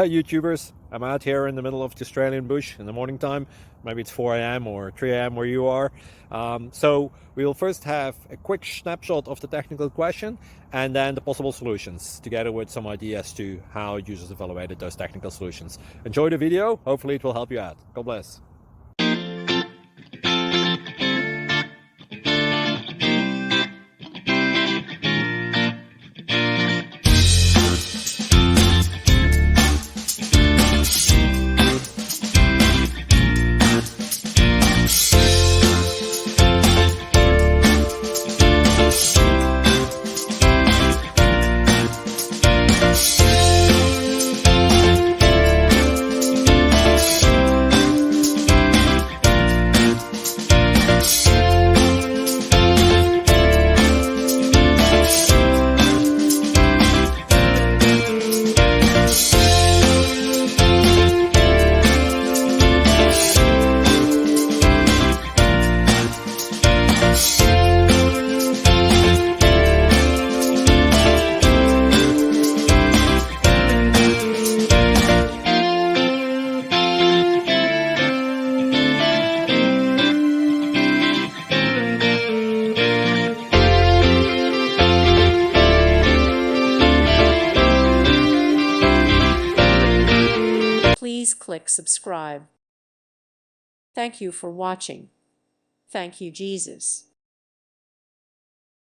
Hi YouTubers, I'm out here in the middle of the Australian bush in the morning time. Maybe it's 4 a.m. or 3 a.m. where you are. So we will first have a quick snapshot of the technical question and then the possible solutions, together with some ideas to how users evaluated those technical solutions. Enjoy the video, hopefully it will help you out. God bless. Please click subscribe. Thank you for watching. Thank you, Jesus.